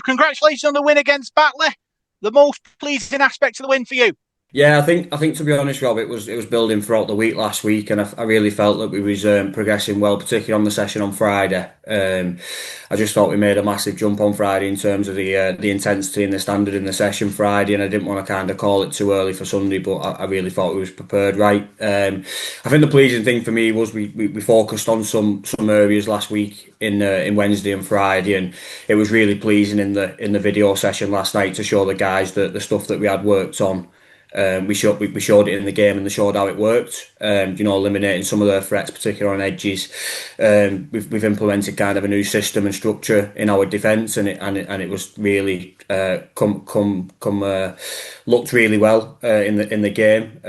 congratulations on the win against Batley. The most pleasing aspect of the win for you? Yeah, I think to be honest, Rob, it was building throughout the week last week, and I really felt that we was progressing well, particularly on the session on Friday. I just thought we made a massive jump on Friday in terms of the intensity and the standard in the session Friday, and I didn't want to kind of call it too early for Sunday, but I really thought we was prepared right. I think the pleasing thing for me was we focused on some areas last week in Wednesday and Friday, and it was really pleasing in the video session last night to show the guys the stuff that we had worked on. We showed it in the game and they showed how it worked. Eliminating some of their threats, particularly on edges. We've implemented kind of a new system and structure in our defence, and it was really looked really well in the game.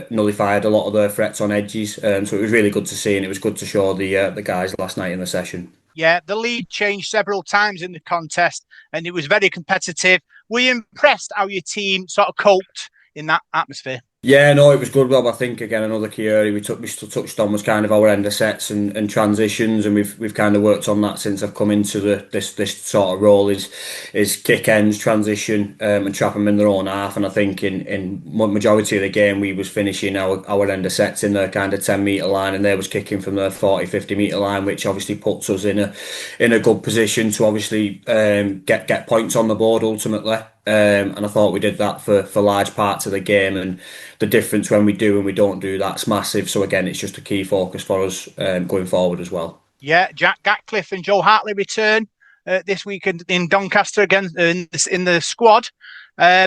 Nullified a lot of their threats on edges. So it was really good to see, and it was good to show the guys last night in the session. Yeah, the lead changed several times in the contest, and it was very competitive. Were you impressed how your team sort of coped in that atmosphere? Yeah, no, it was good, Rob. I think again another key area we touched on was kind of our end of sets and transitions, and we've kind of worked on that since I've come into this sort of role is kick ends, transition, and trap them in their own half. And I think in majority of the game we was finishing our end of sets in their kind of 10 metre line, and they was kicking from their 40-50 metre line, which obviously puts us in a good position to obviously get points on the board ultimately. And I thought we did that for large parts of the game, and the difference when we do and we don't do that's massive. So again, it's just a key focus for us going forward as well. Yeah, Jack Gatcliffe and Joe Hartley return this week in Doncaster again in the squad.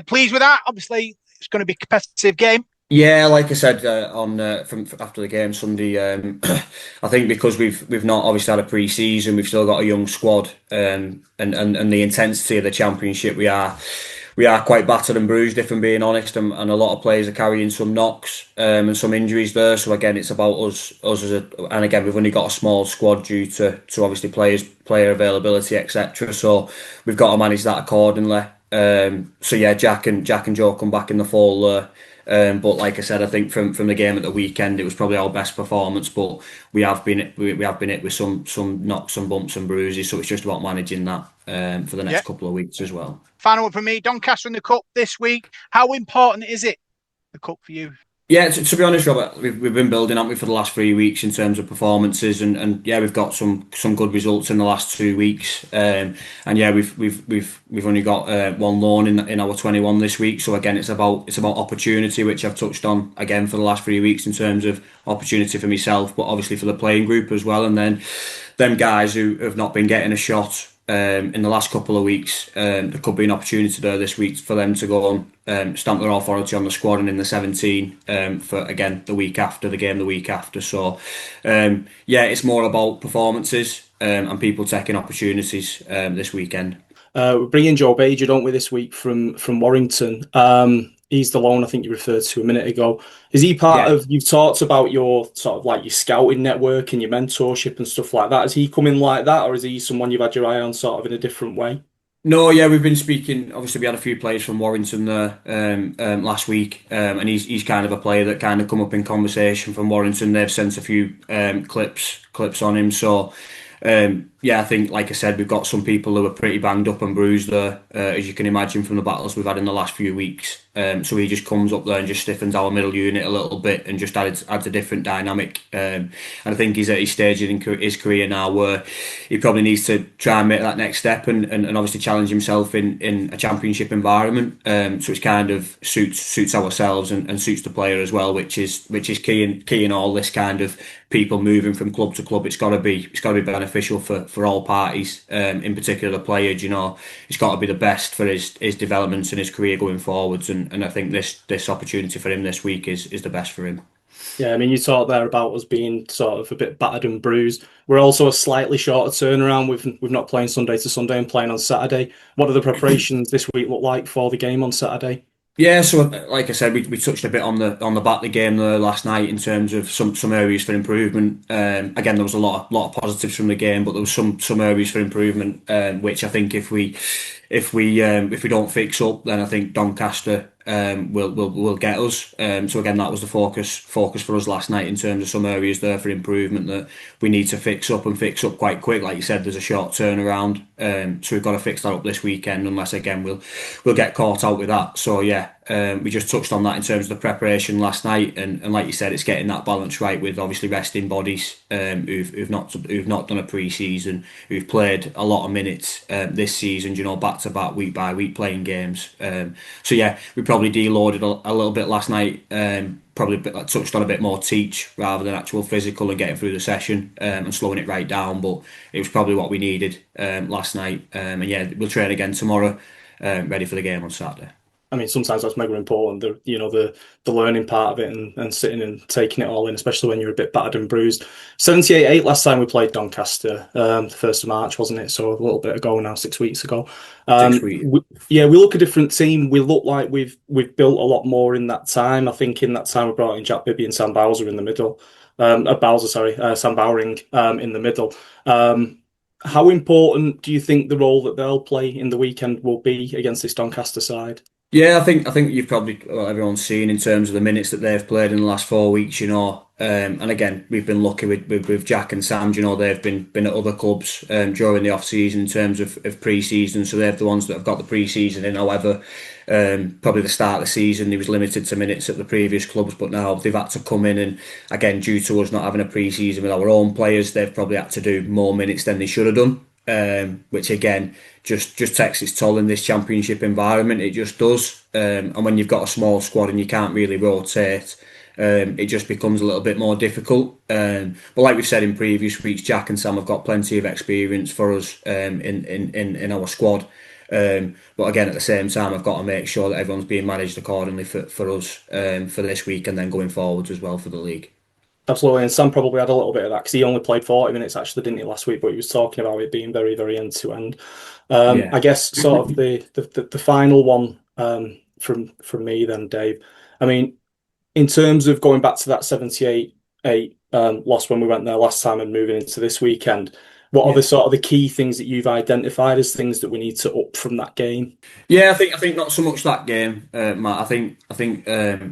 Pleased with that? Obviously, it's going to be a competitive game. Yeah, like I said from after the game Sunday, I think because we've not obviously had a pre-season, we've still got a young squad, and the intensity of the championship, we are quite battered and bruised, if I'm being honest, and a lot of players are carrying some knocks and some injuries there. So again, it's about us and again we've only got a small squad due to obviously player availability, etc. So we've got to manage that accordingly. So yeah, Jack and Joe come back in the fold there. But like I said, I think from the game at the weekend, it was probably our best performance. But we have been hit with some knocks, some bumps and bruises. So it's just about managing that for the next couple of weeks as well. Final one from me: Doncaster in the cup this week. How important is it, the cup, for you? Yeah, to be honest, Robert, we've been building, haven't we, for the last 3 weeks in terms of performances, and yeah, we've got some good results in the last 2 weeks, and yeah, we've only got one loan in our 21 this week. So again, it's about opportunity, which I've touched on again for the last 3 weeks in terms of opportunity for myself, but obviously for the playing group as well, and then them guys who have not been getting a shot in the last couple of weeks, there could be an opportunity there this week for them to go on, stamp their authority on the squad and in the 17 for again the game the week after. So yeah, it's more about performances and people taking opportunities this weekend. We're bringing Joe Bajer, don't we, this week from Warrington. He's the loan I think you referred to a minute ago. Is he part of, you've talked about your sort of like your scouting network and your mentorship and stuff like that. Has he come in like that, or is he someone you've had your eye on sort of in a different way? No, yeah, we've been speaking. Obviously, we had a few players from Warrington there last week, and he's kind of a player that kind of come up in conversation from Warrington. They've sent a few clips on him, so yeah, I think, like I said, we've got some people who are pretty banged up and bruised there, as you can imagine from the battles we've had in the last few weeks. So he just comes up there and just stiffens our middle unit a little bit and just adds a different dynamic. And I think he's at his stage in his career now where he probably needs to try and make that next step and obviously challenge himself in a championship environment. So it's kind of suits ourselves and suits the player as well, which is key in all this kind of people moving from club to club. It's got to be beneficial for all parties, in particular the player. It's got to be the best for his developments and his career going forwards, and I think this opportunity for him this week is the best for him. Yeah, I mean, you talked there about us being sort of a bit battered and bruised. We're also a slightly shorter turnaround. We've not playing Sunday to Sunday and playing on Saturday. What do the preparations this week look like for the game on Saturday? Yeah, so like I said, we touched a bit on the Batley game there last night in terms of some areas for improvement. Again, there was a lot of positives from the game, but there was some areas for improvement, which I think if we don't fix up, then I think Doncaster will get us. So again, that was the focus for us last night in terms of some areas there for improvement that we need to fix up quite quick. Like you said, there's a short turnaround, so we've got to fix that up this weekend. Unless again we'll get caught out with that. So yeah, we just touched on that in terms of the preparation last night, and like you said, it's getting that balance right with obviously resting bodies who've not done a pre-season, who've played a lot of minutes this season, back to back, week by week playing games. So yeah, we probably deloaded a little bit last night. Probably touched on a bit more teach rather than actual physical and getting through the session and slowing it right down. But it was probably what we needed last night. And yeah, we'll train again tomorrow, ready for the game on Saturday. I mean, sometimes that's mega important, the learning part of it and sitting and taking it all in, especially when you're a bit battered and bruised. 78-8 last time we played Doncaster, the 1st of March, wasn't it? So a little bit ago now, 6 weeks ago. 6 weeks. We look a different team. We look like we've built a lot more in that time. I think in that time we brought in Jack Bibby and Sam Bowser in the middle. Sam Bowering in the middle. How important do you think the role that they'll play in the weekend will be against this Doncaster side? Yeah, I think you've probably everyone's seen in terms of the minutes that they've played in the last 4 weeks, and again we've been lucky with Jack and Sam. They've been at other clubs during the off season in terms of pre-season, so they're the ones that have got the pre-season in. However, probably the start of the season he was limited to minutes at the previous clubs, but now they've had to come in, and again due to us not having a pre-season with our own players, they've probably had to do more minutes than they should have done. Which again just takes its toll in this championship environment. It just does. And when you've got a small squad and you can't really rotate, it just becomes a little bit more difficult. But like we've said in previous weeks, Jack and Sam have got plenty of experience for us in our squad. But again, at the same time, I've got to make sure that everyone's being managed accordingly for us for this week and then going forwards as well for the league. Absolutely, and Sam probably had a little bit of that because he only played 40 minutes actually, didn't he, last week? But he was talking about it being very, very end to end. I guess sort of the final one from me then, Dave. I mean, in terms of going back to that 78-8 loss when we went there last time and moving into this weekend, what are the sort of the key things that you've identified as things that we need to up from that game? Yeah, I think not so much that game, Matt. I think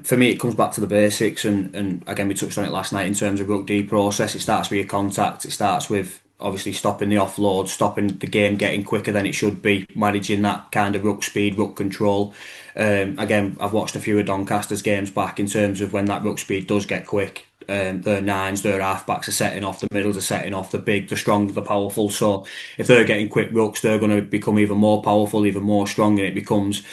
for me it comes back to the basics, and again we touched on it last night in terms of ruck D process. It starts with your contact. It starts with obviously stopping the offload, stopping the game getting quicker than it should be, managing that kind of ruck speed, ruck control. Again, I've watched a few of Doncaster's games back in terms of when that ruck speed does get quick. Their nines, their halfbacks are setting off, the middles are setting off, the big, the strong, the powerful. So if they're getting quick rucks, they're going to become even more powerful, even more strong, and it becomes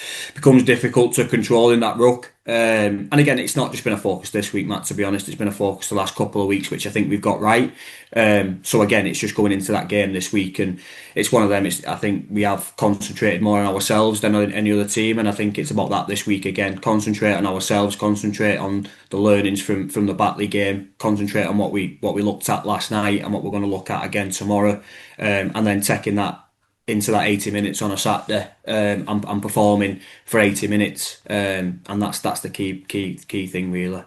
difficult to control in that ruck. And again, it's not just been a focus this week, Matt, to be honest. It's been a focus the last couple of weeks, which I think we've got right. So again, it's just going into that game this week, and it's one of them. I think we have concentrated more on ourselves than on any other team, and I think it's about that this week again. Concentrate on ourselves, concentrate on the learnings from the Batley game, concentrate on what we looked at last night and what we're going to look at again tomorrow, and then taking that into that 80 minutes on a Saturday and performing for 80 minutes, and that's the key thing really.